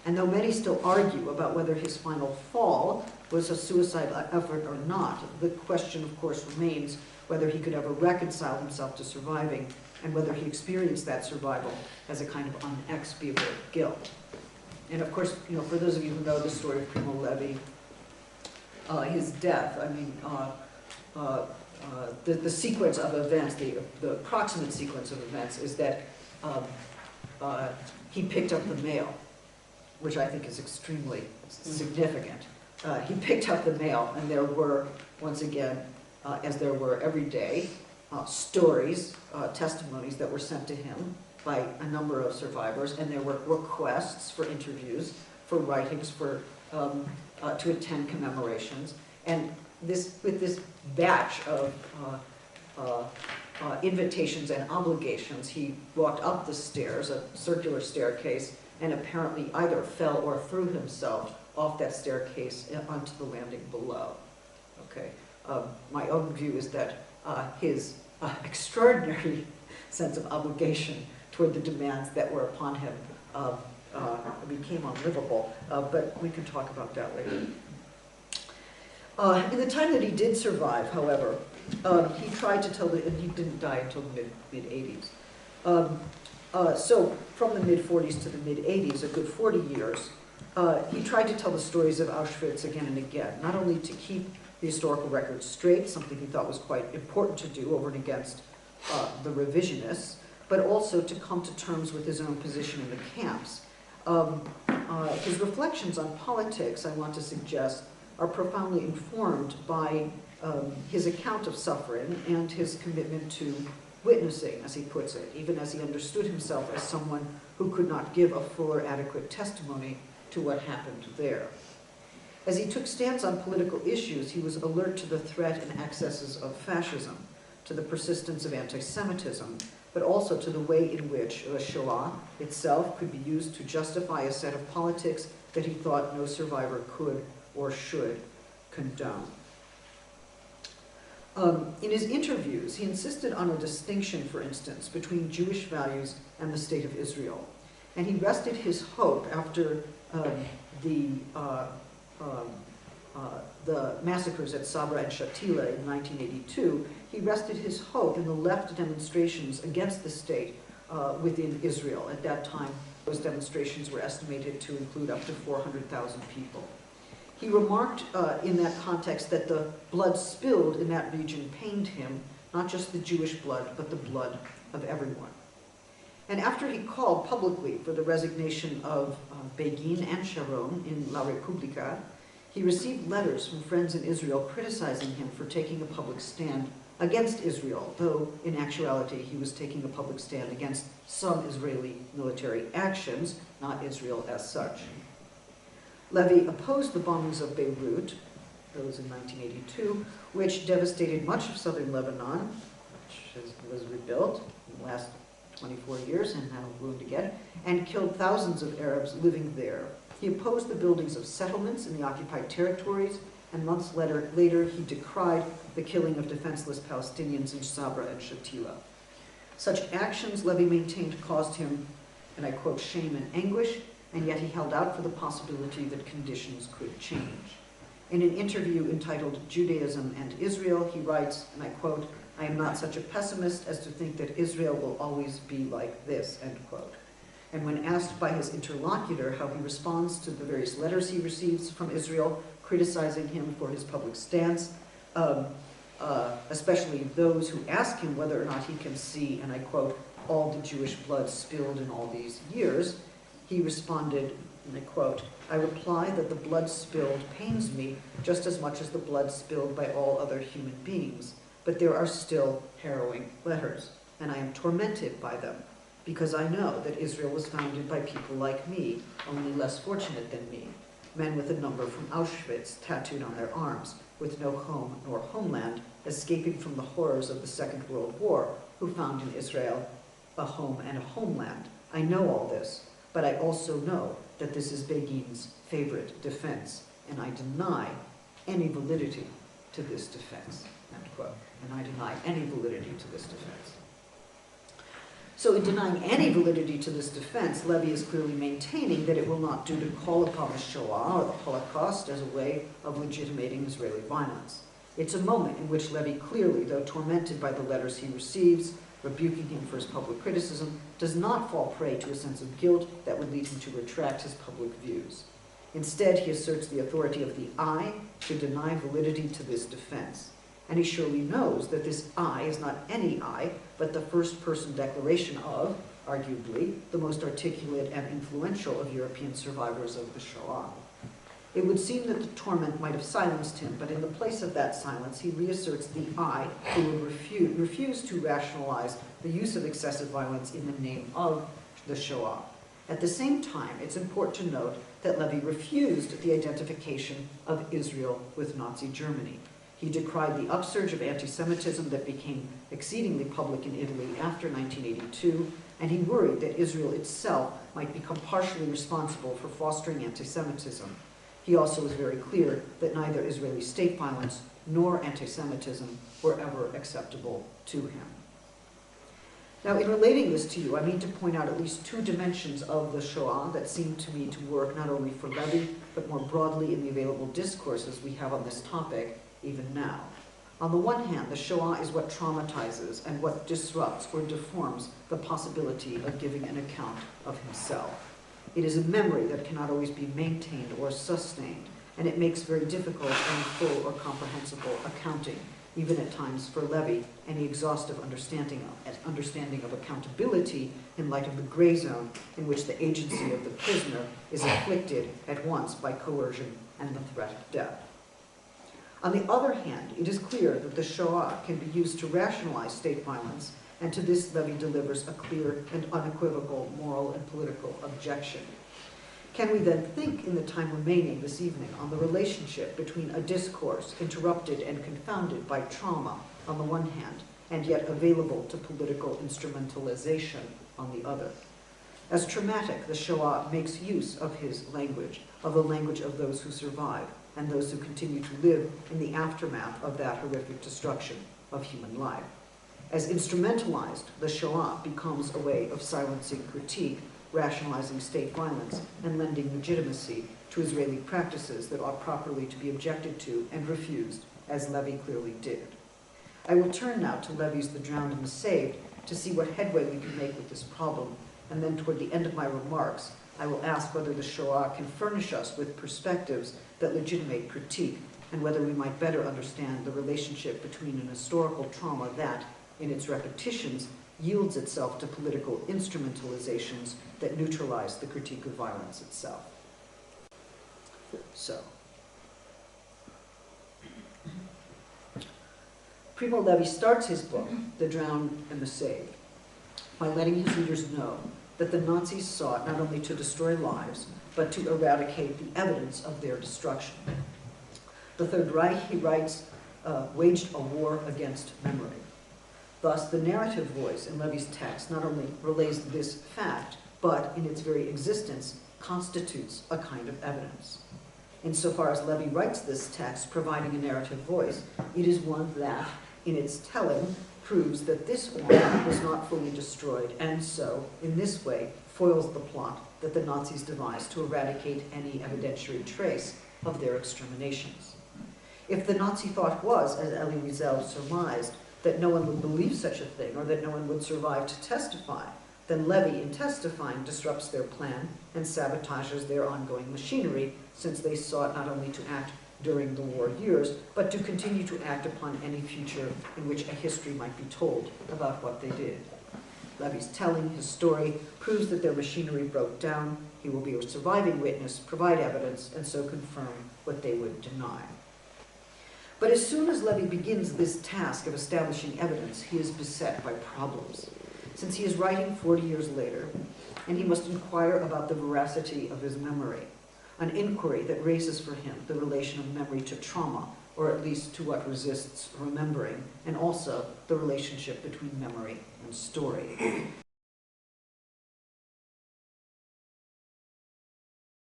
And though many still argue about whether his final fall was a suicide effort or not, the question, of course, remains whether he could ever reconcile himself to surviving and whether he experienced that survival as a kind of unexpiable guilt. And of course, you know, for those of you who know the story of Primo Levi, his death, I mean, the sequence of events, the approximate sequence of events is that he picked up the mail, which I think is extremely significant. He picked up the mail, and there were, once again, as there were every day, stories, testimonies that were sent to him by a number of survivors, and there were requests for interviews, for writings, for to attend commemorations. And with this batch of invitations and obligations, he walked up the stairs, a circular staircase, and apparently either fell or threw himself off that staircase onto the landing below. Okay, my own view is that his extraordinary sense of obligation toward the demands that were upon him became unlivable, but we can talk about that later. In the time that he did survive, however, he tried to tell and he didn't die until the mid-80s. So from the mid-40s to the mid-80s, a good 40 years, he tried to tell the stories of Auschwitz again and again, not only to keep the historical record straight, something he thought was quite important to do over and against the revisionists, but also to come to terms with his own position in the camps. His reflections on politics, I want to suggest, are profoundly informed by his account of suffering and his commitment to witnessing, as he puts it, even as he understood himself as someone who could not give a full or adequate testimony to what happened there. As he took stands on political issues, he was alert to the threat and excesses of fascism, to the persistence of anti-Semitism, but also to the way in which the Shoah itself could be used to justify a set of politics that he thought no survivor could or should condone. In his interviews, he insisted on a distinction, for instance, between Jewish values and the State of Israel. And he rested his hope after the massacres at Sabra and Shatila in 1982, he rested his hope in the left demonstrations against the state within Israel. At that time, those demonstrations were estimated to include up to 400,000 people. He remarked in that context that the blood spilled in that region pained him, not just the Jewish blood, but the blood of everyone. And after he called publicly for the resignation of Begin and Sharon in La Repubblica, he received letters from friends in Israel criticizing him for taking a public stand against Israel, though in actuality he was taking a public stand against some Israeli military actions, not Israel as such. Levi opposed the bombings of Beirut, those in 1982, which devastated much of southern Lebanon, which was rebuilt in the last 24 years and now ruined again, and killed thousands of Arabs living there. He opposed the buildings of settlements in the occupied territories, and months later he decried the killing of defenseless Palestinians in Sabra and Shatila. Such actions, Levi maintained, caused him, and I quote, shame and anguish, and yet he held out for the possibility that conditions could change. In an interview entitled Judaism and Israel, he writes, and I quote, "I am not such a pessimist as to think that Israel will always be like this," end quote. And when asked by his interlocutor how he responds to the various letters he receives from Israel criticizing him for his public stance, especially those who ask him whether or not he can see, and I quote, "all the Jewish blood spilled in all these years," he responded, and I quote, "I reply that the blood spilled pains me just as much as the blood spilled by all other human beings, but there are still harrowing letters, and I am tormented by them, because I know that Israel was founded by people like me, only less fortunate than me, men with a number from Auschwitz tattooed on their arms, with no home nor homeland, escaping from the horrors of the Second World War, who found in Israel a home and a homeland. I know all this, but I also know that this is Begin's favorite defense, and I deny any validity to this defense," end quote. And I deny any validity to this defense. So in denying any validity to this defense, Levi is clearly maintaining that it will not do to call upon the Shoah or the Holocaust as a way of legitimating Israeli violence. It's a moment in which Levi clearly, though tormented by the letters he receives, rebuking him for his public criticism, does not fall prey to a sense of guilt that would lead him to retract his public views. Instead, he asserts the authority of the I to deny validity to this defense. And he surely knows that this I is not any I, but the first-person declaration of, arguably, the most articulate and influential of European survivors of the Shoah. It would seem that the torment might have silenced him, but in the place of that silence, he reasserts the I who would refuse to rationalize the use of excessive violence in the name of the Shoah. At the same time, it's important to note that Levi refused the identification of Israel with Nazi Germany. He decried the upsurge of anti-Semitism that became exceedingly public in Italy after 1982, and he worried that Israel itself might become partially responsible for fostering anti-Semitism. He also was very clear that neither Israeli state violence nor anti-Semitism were ever acceptable to him. Now, in relating this to you, I mean to point out at least two dimensions of the Shoah that seem to me to work not only for Levi, but more broadly in the available discourses we have on this topic, even now. On the one hand, the Shoah is what traumatizes and what disrupts or deforms the possibility of giving an account of himself. It is a memory that cannot always be maintained or sustained, and it makes very difficult any full or comprehensible accounting, even at times for Levi, any exhaustive understanding of accountability in light of the gray zone in which the agency of the prisoner is afflicted at once by coercion and the threat of death. On the other hand, it is clear that the Shoah can be used to rationalize state violence, and to this Levi delivers a clear and unequivocal moral and political objection. Can we then think in the time remaining this evening on the relationship between a discourse interrupted and confounded by trauma on the one hand, and yet available to political instrumentalization on the other? As traumatic, the Shoah makes use of his language, of the language of those who survive, and those who continue to live in the aftermath of that horrific destruction of human life. As instrumentalized, the Shoah becomes a way of silencing critique, rationalizing state violence, and lending legitimacy to Israeli practices that ought properly to be objected to and refused, as Levi clearly did. I will turn now to Levi's The Drowned and the Saved to see what headway we can make with this problem, and then toward the end of my remarks, I will ask whether the Shoah can furnish us with perspectives that legitimate critique, and whether we might better understand the relationship between an historical trauma that, in its repetitions, yields itself to political instrumentalizations that neutralize the critique of violence itself. So, Primo Levi starts his book, The Drowned and the Saved, by letting his readers know that the Nazis sought not only to destroy lives, but to eradicate the evidence of their destruction. The Third Reich, he writes, waged a war against memory. Thus, the narrative voice in Levi's text not only relays this fact, but in its very existence constitutes a kind of evidence. Insofar as Levi writes this text, providing a narrative voice, it is one that, in its telling, proves that this war was not fully destroyed, and so, in this way, foils the plot that the Nazis devised to eradicate any evidentiary trace of their exterminations. If the Nazi thought was, as Elie Wiesel surmised, that no one would believe such a thing, or that no one would survive to testify, then Levi, in testifying, disrupts their plan and sabotages their ongoing machinery, since they sought not only to act during the war years, but to continue to act upon any future in which a history might be told about what they did. Levi's telling his story proves that their machinery broke down. He will be a surviving witness, provide evidence, and so confirm what they would deny. But as soon as Levi begins this task of establishing evidence, he is beset by problems. Since he is writing 40 years later, and he must inquire about the veracity of his memory, an inquiry that raises for him the relation of memory to trauma, or at least to what resists remembering, and also the relationship between memory and story.